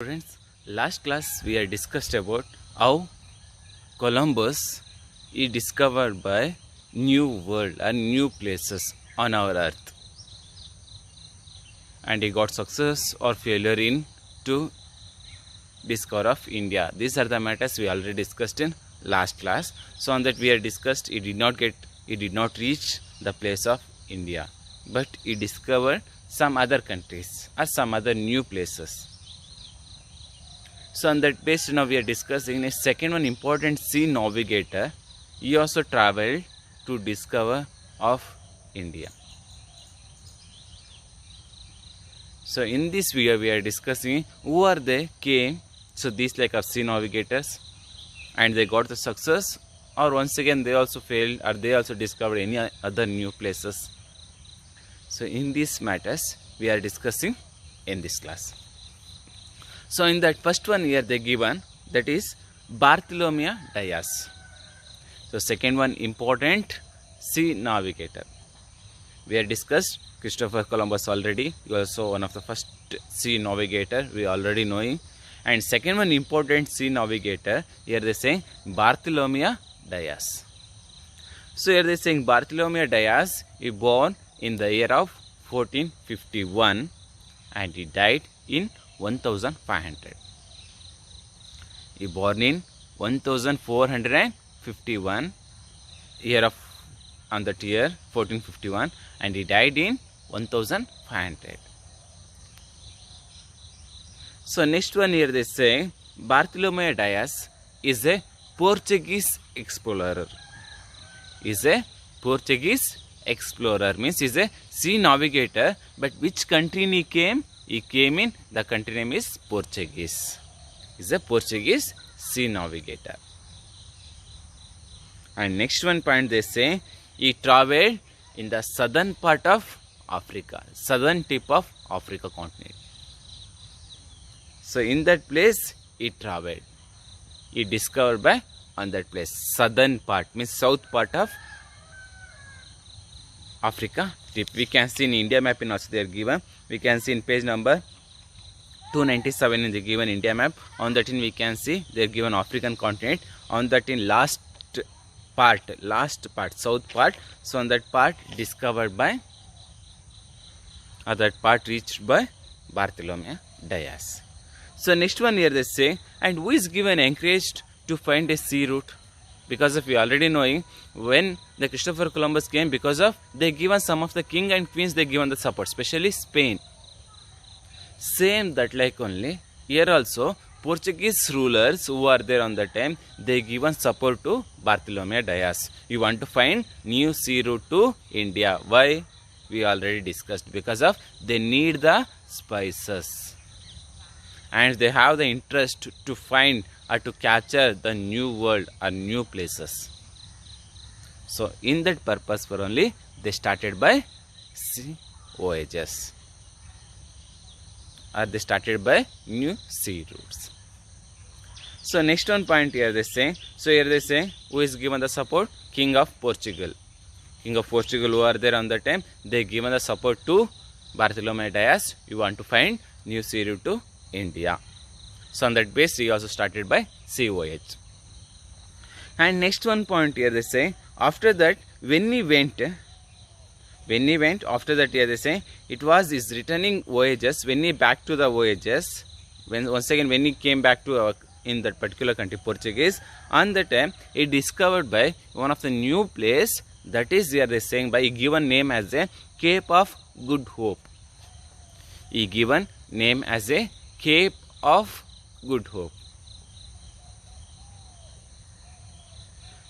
Friends, last class we had discussed about how Columbus is discovered by new world and new places on our earth, and he got success or failure in to discover of India. These are the matters we already discussed in last class. So on that we had discussed he did not reach the place of India, but he discovered some other countries or some other new places. So on that base now we are discussing a second one important sea navigator. He also traveled to discover of India. So in this video we are discussing who are they came. So these like of sea navigators, and they got the success, or once again they also failed, or they also discovered any other new places. So in these matters we are discussing in this class. So in that first one here they given, that is Bartholomew Dias. So second one important sea navigator. We had discussed Christopher Columbus already. He also one of the first sea navigator we already knowing. And second one important sea navigator, here they saying Bartholomew Dias. So here they saying Bartholomew Dias, he born in the year of 1451 and he died in 1500. He born in 1451 year of on that year 1451 and he died in 1500. So next one here they say Bartholomew Dias is a Portuguese explorer. Is a Portuguese explorer, means is a sea navigator, but which country he came? He came in the country name is Portuguese. Is a Portuguese sea navigator. And next one point they say he traveled in the southern part of Africa, southern tip of Africa continent. So in that place he traveled. He discovered by on that place. Southern part means south part of Africa tip. We can see in India map in also they are given. We can see in page number 297 in the given India map. On that in we can see they are given African continent. On that in last part south part. So on that part discovered by that part reached by Bartholomew Dias. So next one here they say, and who is given encouraged to find a sea route? Because of we already knowing when the Christopher Columbus came, because of they given some of the king and queens they given the support, especially Spain. Same that like only here also Portuguese rulers who are there on the time, they given support to Bartholomew Dias. You want to find new sea route to India. Why? We already discussed, because of they need the spices. And they have the interest to find or to capture the new world or new places. So in that purpose for only they started by sea voyages, or they started by new sea routes. So next one point here they say, so here they say who is given the support? King of Portugal. King of Portugal who are there on the time, they given the support to Bartholomew Dias. You want to find new sea route to India. So on that base he also started by sea voyage. And next one point here they say, after that when he went after that here they say it was his returning voyages, when he back to the voyages, when once again when he came back to in that particular country Portuguese, on the time he discovered by one of the new place, that is here they saying by he given name as a Cape of Good Hope. He given name as a Cape of Good Hope.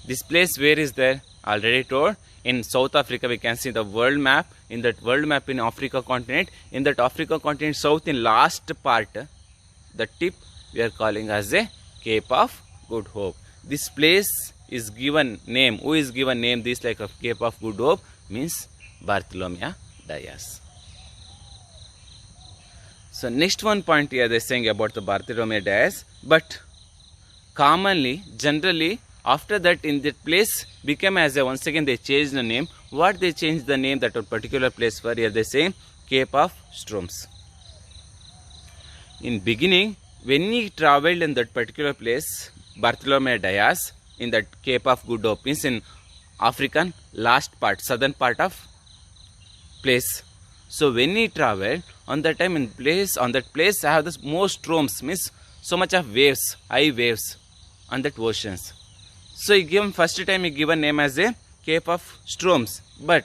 This place where is there? Already told, in South Africa we can see the world map. In that world map in Africa continent, in that Africa continent south in last part, the tip we are calling as a Cape of Good Hope. This place is given name. Who is given name this like of Cape of Good Hope? Means Bartholomew Dias. So next one point here they are saying about the Bartholomew Dias, but commonly, generally, after that in that place became as a, once again they changed the name. What they changed the name, that particular place for here they say Cape of Storms. In beginning when he traveled in that particular place, Bartholomew Dias, in that Cape of Good Hope, means in African last part, southern part of place. So when he traveled on that time on that place I have the most storms, means so much of waves, high waves on that oceans. So he given first time he given name as a Cape of Storms. But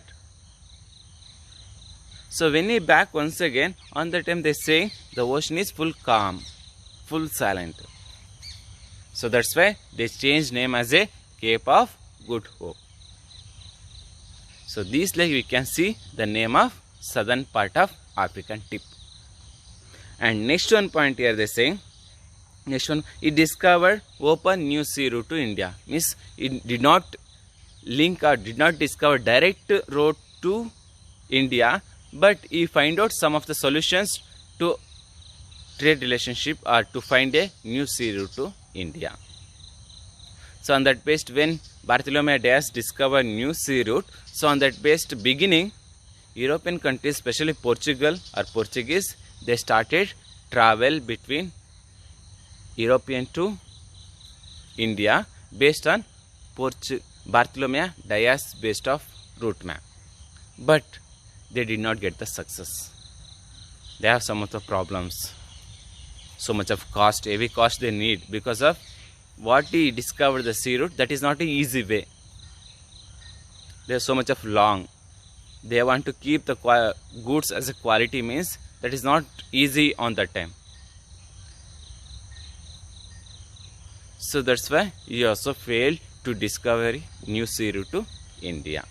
so when he back once again on that time they say the ocean is full calm, full silent. So that's why they changed name as a Cape of Good Hope. So these like we can see the name of southern part of African tip. And next one point here they say, next one, he discovered open new sea route to India. Means it did not link or did not discover direct road to India, but he find out some of the solutions to trade relationship or to find a new sea route to India. So on that based, when Bartholomew Dias discovered new sea route, so on that based beginning, European countries, especially Portugal or Portuguese, they started travel between European to India based on Bartholomew Dias based of route map. But they did not get the success. They have some of the problems. So much of cost, heavy cost they need, because of what he discovered the sea route, that is not an easy way. There is so much of long. They want to keep the goods as a quality, means that is not easy on that time. So that's why he also failed to discover new sea route to India.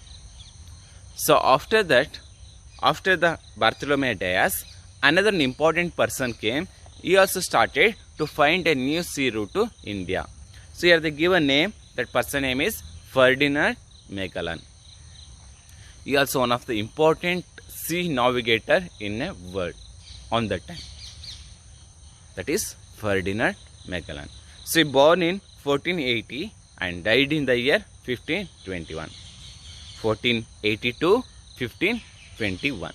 So after that, after the Bartholomew Dias, another important person came. He also started to find a new sea route to India. So here they give a name. That person name is Ferdinand Magellan. He also one of the important sea navigator in a world on that time. That is Ferdinand Magellan. So he born in 1480 and died in the year 1521. 1480 to 1521.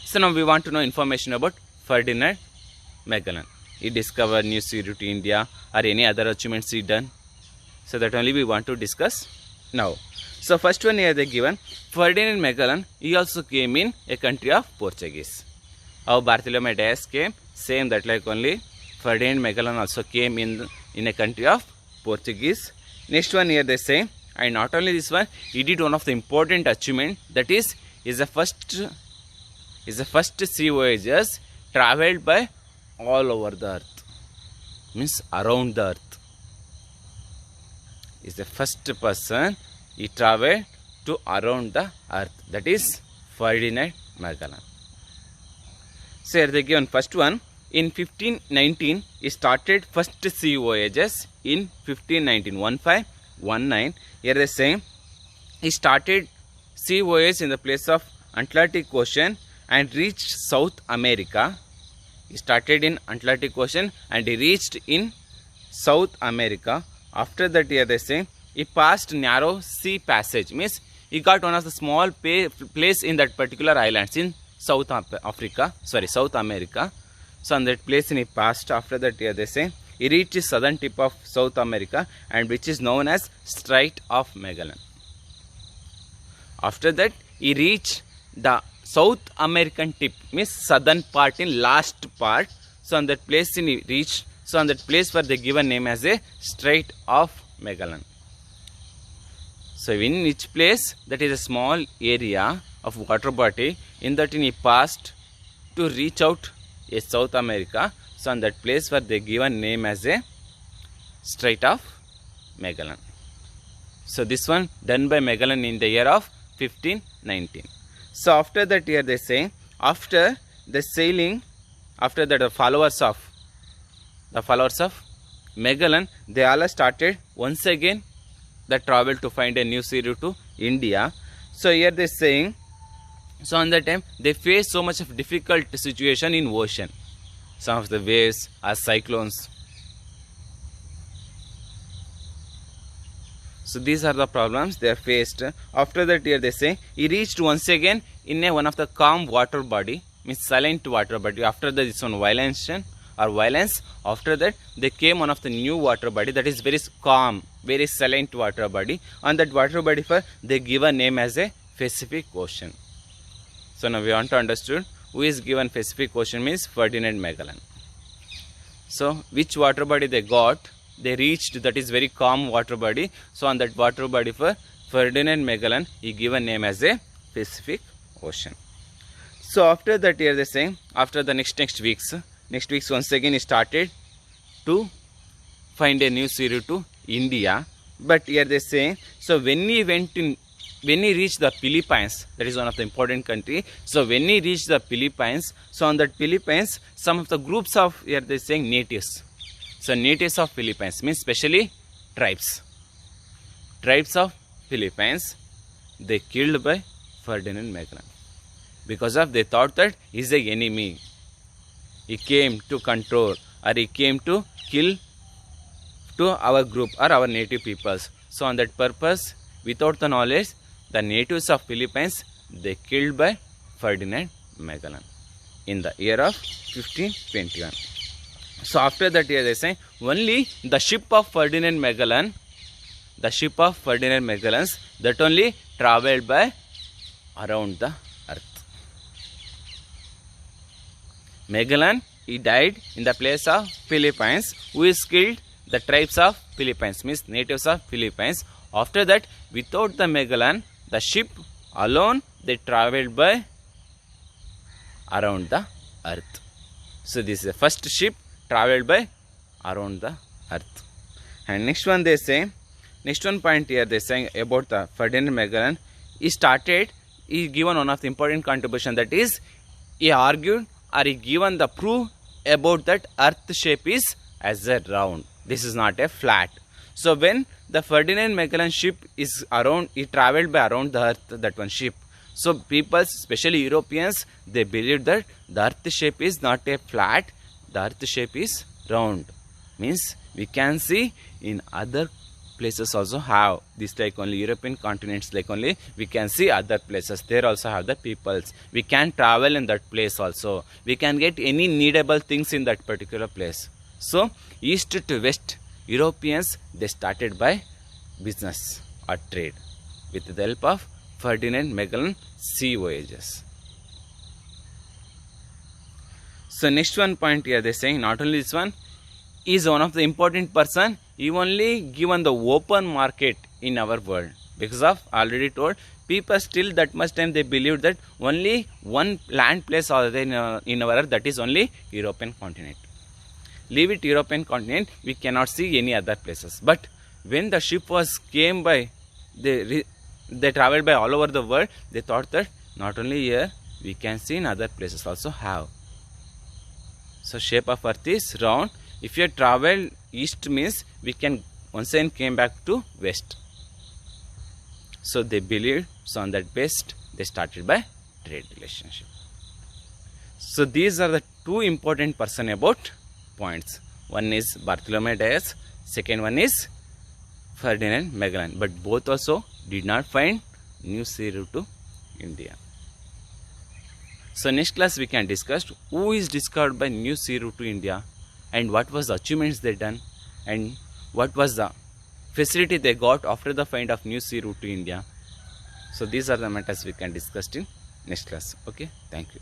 So now we want to know information about Ferdinand Magellan. He discovered new sea route to India or any other achievements he done. So that only we want to discuss now. So first one here they given, Ferdinand Magellan, he also came in a country of Portuguese. How Bartholomew Dias came, same that like only Ferdinand Magellan also came in a country of Portuguese. Next one here they say, and not only this one, he did one of the important achievement, that is the first sea voyages travelled by all over the earth, means around the earth. Is the first person he travelled to around the earth, that is Ferdinand Magellan. So here they given first one, in 1519 he started first sea voyages in 1519. Here they say he started sea voyage in the place of Atlantic Ocean and reached South America. He started in Atlantic Ocean and he reached in South America. After that here they say he passed narrow sea passage, means he got one of the small place in that particular islands in South America. So on that place he passed. After that here they say he reached the southern tip of South America, and which is known as Strait of Magellan. After that he reached the South American tip, means southern part in last part. So on that place he reached. So on that place where they given name as a Strait of Magellan. So in each place, that is a small area of water body, in that he passed to reach out a South America. So on that place where they given name as a Strait of Magellan. So this one done by Magellan in the year of 1519. So after that here they say, after the sailing, after that the followers of Magellan, they all started once again the travel to find a new sea route to India. So here they saying, so on that time they face so much of difficult situation in ocean. Some of the waves are cyclones. So these are the problems they are faced. After that here they say he reached once again in one of the calm water body, means silent water body. After this one violation or violence. After that, they came one of the new water body that is very calm, very silent water body. On that water body, they give a name as a Pacific Ocean. So now we want to understand who is given Pacific Ocean means Ferdinand Magellan. So which water body they got? They reached that is very calm water body. So on that water body for Ferdinand Magellan, he given name as a Pacific Ocean. So after that, here they saying after the next weeks once again he started to find a new sea route to India. But here they say, so when he reached the Philippines, that is one of the important country. So when he reached the Philippines, so on that Philippines, some of the groups of, here they saying natives. So natives of Philippines means specially tribes of Philippines, they killed by Ferdinand Magellan because of they thought that he is the enemy. He came to control or he came to kill to our group or our native peoples. So on that purpose, without the knowledge, the natives of Philippines, they killed by Ferdinand Magellan in the year of 1521. So after that, here they say only the ship of Ferdinand Magellan, that only travelled by around the earth. Magellan, he died in the place of Philippines, who is killed the tribes of Philippines, means natives of Philippines. After that, without the Magellan, the ship alone, they travelled by around the earth. So this is the first ship travelled by around the earth. And next one they say, next one point here they saying about the Ferdinand Magellan. He given one of the important contribution, that is he argued or he given the proof about that earth shape is as a round. This is not a flat. So when the Ferdinand Magellan ship is around, he travelled by around the earth, that one ship. So people, especially Europeans, they believe that the earth shape is not a flat, the earth shape is round. Means we can see in other places also have this, like only European continents, like only we can see other places. There also have the peoples. We can travel in that place also. We can get any needable things in that particular place. So east to west, Europeans, they started by business or trade with the help of Ferdinand Magellan sea voyages. So next one point here they saying, not only this one, is one of the important person. He only given the open market in our world, because of already told people still that much time they believed that only one land place are there in our earth, that is only European continent. Leave it European continent, we cannot see any other places. But when the ship was came by, they traveled by all over the world, they thought that not only here, we can see in other places also have. So shape of earth is round. If you travel east means we can once again came back to west. So they believed, so on that best they started by trade relationship. So these are the two important person about points. One is Bartholomew Dias, second one is Ferdinand Magellan. But both also did not find new sea route to India. So next class we can discuss who is discovered by new sea route to India, and what was the achievements they done, and what was the facility they got after the find of new sea route to India. So these are the matters we can discuss in next class. Okay, thank you.